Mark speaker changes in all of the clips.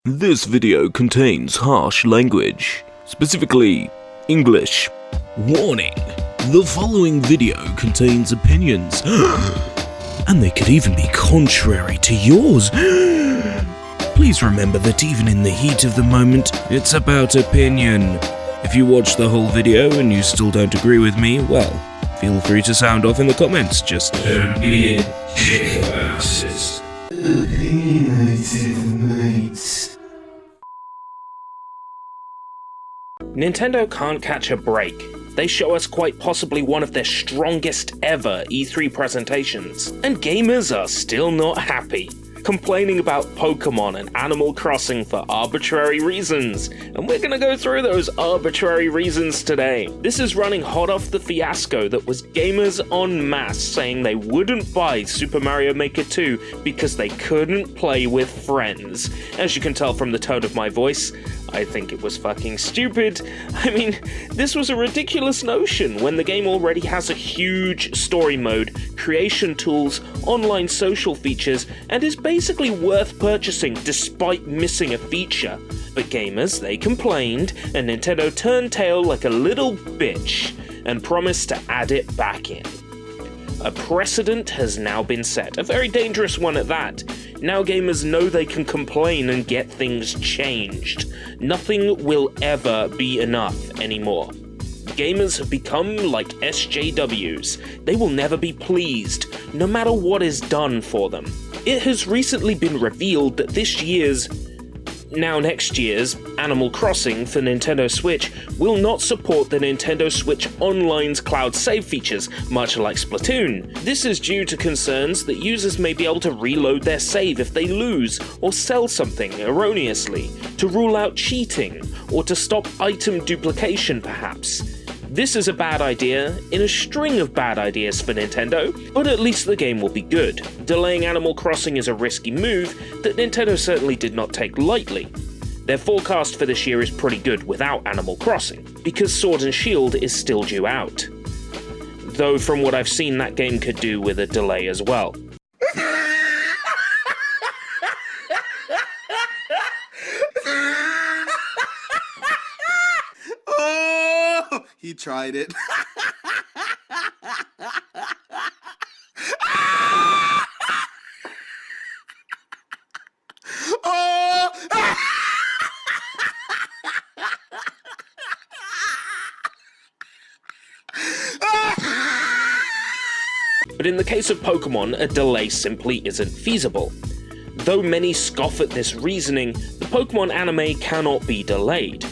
Speaker 1: This video contains harsh language, specifically English. Warning: the following video contains opinions, and they could even be contrary to yours. Please remember that even in the heat of the moment, it's about opinion. If you watch the whole video and you still don't agree with me, well, feel free to sound off in the comments. Just don't be a dick about it. Opinionated mates.
Speaker 2: Nintendo can't catch a break. They show us quite possibly one of their strongest ever E3 presentations, and gamers are still not happy, complaining about Pokemon and Animal Crossing for arbitrary reasons, and we're gonna go through those arbitrary reasons today. This is running hot off the fiasco that was gamers en masse saying they wouldn't buy Super Mario Maker 2 because they couldn't play with friends. As you can tell from the tone of my voice, I think it was fucking stupid. I mean, this was a ridiculous notion when the game already has a huge story mode, creation tools, online social features, and is basically worth purchasing despite missing a feature. But gamers, they complained, and Nintendo turned tail like a little bitch and promised to add it back in. A precedent has now been set, a very dangerous one at that. Now gamers know they can complain and get things changed. Nothing will ever be enough anymore. Gamers have become like SJWs. They will never be pleased, no matter what is done for them. It has recently been revealed that next year's Animal Crossing for Nintendo Switch will not support the Nintendo Switch Online's cloud save features, much like Splatoon. This is due to concerns that users may be able to reload their save if they lose or sell something erroneously, to rule out cheating, or to stop item duplication perhaps. This is a bad idea in a string of bad ideas for Nintendo, but at least the game will be good. Delaying Animal Crossing is a risky move that Nintendo certainly did not take lightly. Their forecast for this year is pretty good without Animal Crossing, because Sword and Shield is still due out. Though from what I've seen, that game could do with a delay as well.
Speaker 3: He tried it.
Speaker 2: But in the case of Pokemon, a delay simply isn't feasible. Though many scoff at this reasoning, the Pokemon anime cannot be delayed.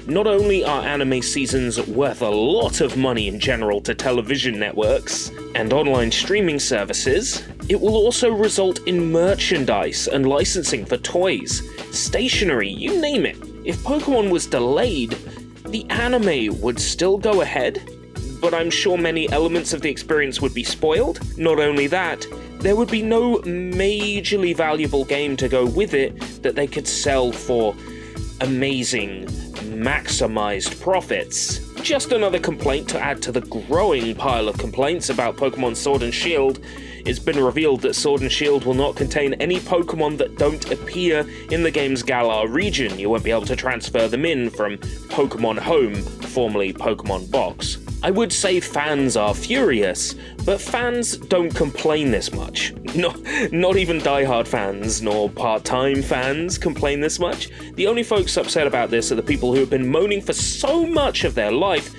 Speaker 2: Not only are anime seasons worth a lot of money in general to television networks and online streaming services, it will also result in merchandise and licensing for toys, stationery, you name it. If Pokemon was delayed, the anime would still go ahead, but I'm sure many elements of the experience would be spoiled. Not only that, there would be no majorly valuable game to go with it that they could sell for amazing, maximized profits. Just another complaint to add to the growing pile of complaints about Pokemon Sword and Shield. It's been revealed that Sword and Shield will not contain any Pokemon that don't appear in the game's Galar region. You won't be able to transfer them in from Pokemon Home, formerly Pokemon Box. I would say fans are furious, but fans don't complain this much. Not even diehard fans, nor part-time fans complain this much. The only folks upset about this are the people who have been moaning for so much of their life,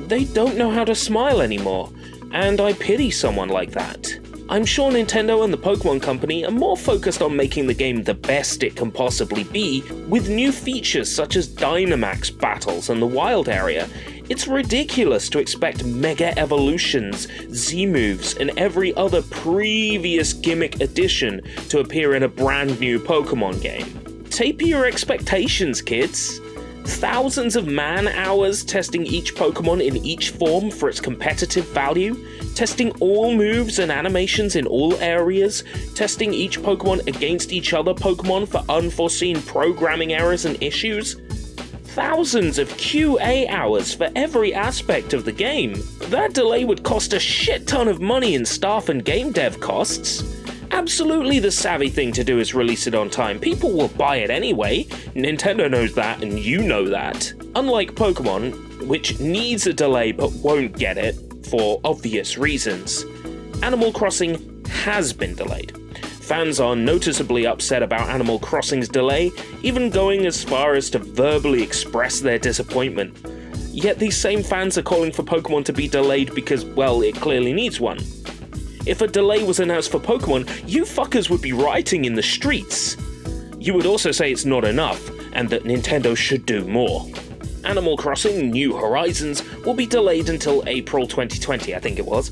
Speaker 2: they don't know how to smile anymore, and I pity someone like that. I'm sure Nintendo and the Pokemon Company are more focused on making the game the best it can possibly be, with new features such as Dynamax battles and the wild area. It's ridiculous to expect Mega Evolutions, Z-moves, and every other previous gimmick addition to appear in a brand new Pokemon game. Taper your expectations, kids. Thousands of man-hours testing each Pokemon in each form for its competitive value, testing all moves and animations in all areas, testing each Pokemon against each other Pokemon for unforeseen programming errors and issues. Thousands of QA hours for every aspect of the game. That delay would cost a shit ton of money in staff and game dev costs. Absolutely the savvy thing to do is release it on time. People will buy it anyway. Nintendo knows that, and you know that. Unlike Pokemon, which needs a delay but won't get it, for obvious reasons, Animal Crossing has been delayed. Fans are noticeably upset about Animal Crossing's delay, even going as far as to verbally express their disappointment. Yet these same fans are calling for Pokemon to be delayed because, well, it clearly needs one. If a delay was announced for Pokemon, you fuckers would be rioting in the streets. You would also say it's not enough, and that Nintendo should do more. Animal Crossing New Horizons will be delayed until April 2020, I think it was.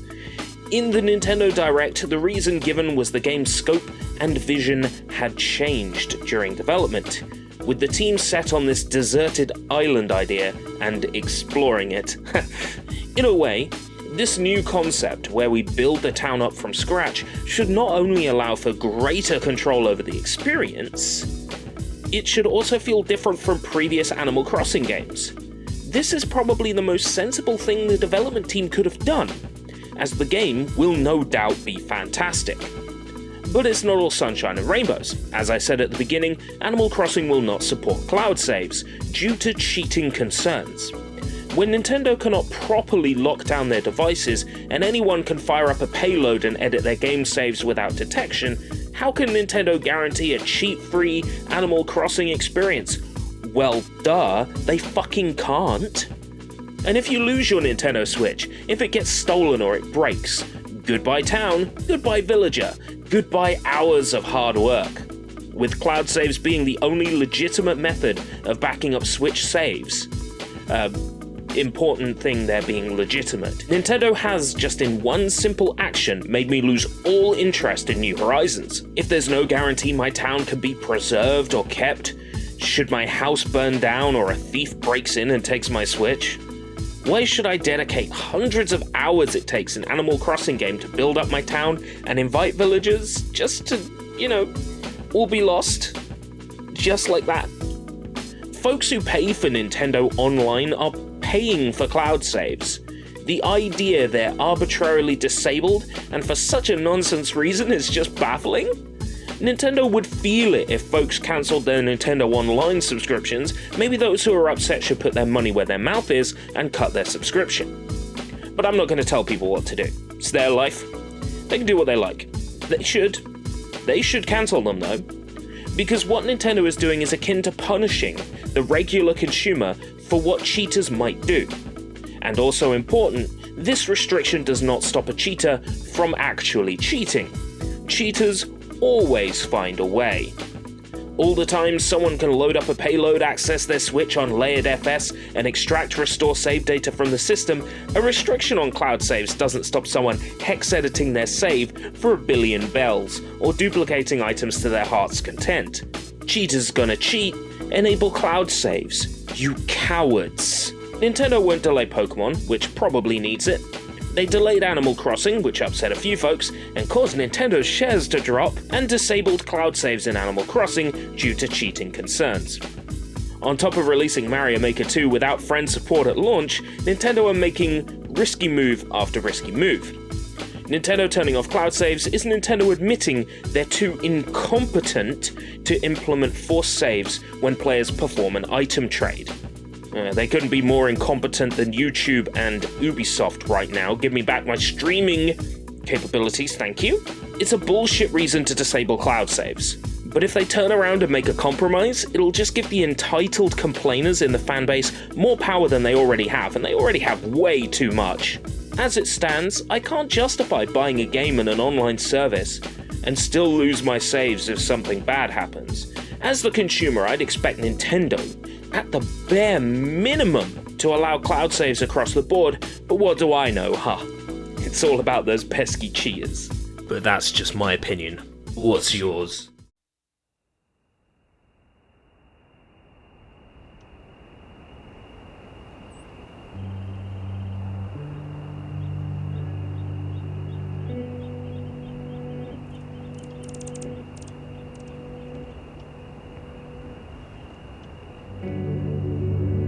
Speaker 2: In the Nintendo Direct, the reason given was the game's scope and vision had changed during development, with the team set on this deserted island idea and exploring it. In a way, this new concept, where we build the town up from scratch, should not only allow for greater control over the experience, it should also feel different from previous Animal Crossing games. This is probably the most sensible thing the development team could have done, as the game will no doubt be fantastic. But it's not all sunshine and rainbows. As I said at the beginning, Animal Crossing will not support cloud saves, due to cheating concerns. When Nintendo cannot properly lock down their devices, and anyone can fire up a payload and edit their game saves without detection, how can Nintendo guarantee a cheat-free Animal Crossing experience? Well, duh, they fucking can't. And if you lose your Nintendo Switch, if it gets stolen or it breaks, goodbye town, goodbye villager, goodbye hours of hard work. With cloud saves being the only legitimate method of backing up Switch saves, important thing there being legitimate, Nintendo has, just in one simple action, made me lose all interest in New Horizons. If there's no guarantee my town can be preserved or kept, should my house burn down or a thief breaks in and takes my Switch, why should I dedicate hundreds of hours it takes in Animal Crossing game to build up my town and invite villagers just to, all be lost? Just like that. Folks who pay for Nintendo Online are paying for cloud saves. The idea they're arbitrarily disabled, and for such a nonsense reason, is just baffling. Nintendo would feel it if folks cancelled their Nintendo Online subscriptions. Maybe those who are upset should put their money where their mouth is and cut their subscription. But I'm not going to tell people what to do. It's their life. They can do what they like. They should cancel them though. Because what Nintendo is doing is akin to punishing the regular consumer for what cheaters might do. And also important, this restriction does not stop a cheater from actually cheating. Cheaters always find a way. All the time someone can load up a payload, access their Switch on layered FS, and extract restore save data from the system, a restriction on cloud saves doesn't stop someone hex editing their save for a billion bells, or duplicating items to their heart's content. Cheaters gonna cheat, enable cloud saves. You cowards. Nintendo won't delay Pokemon, which probably needs it. They delayed Animal Crossing, which upset a few folks, and caused Nintendo's shares to drop, and disabled cloud saves in Animal Crossing due to cheating concerns. On top of releasing Mario Maker 2 without friend support at launch, Nintendo are making risky move after risky move. Nintendo turning off cloud saves is Nintendo admitting they're too incompetent to implement forced saves when players perform an item trade. They couldn't be more incompetent than YouTube and Ubisoft right now. Give me back my streaming capabilities, thank you. It's a bullshit reason to disable cloud saves. But if they turn around and make a compromise, it'll just give the entitled complainers in the fanbase more power than they already have, and they already have way too much. As it stands, I can't justify buying a game in an online service and still lose my saves if something bad happens. As the consumer, I'd expect Nintendo, at the bare minimum, to allow cloud saves across the board, but what do I know, huh? It's all about those pesky cheaters. But that's just my opinion. What's yours?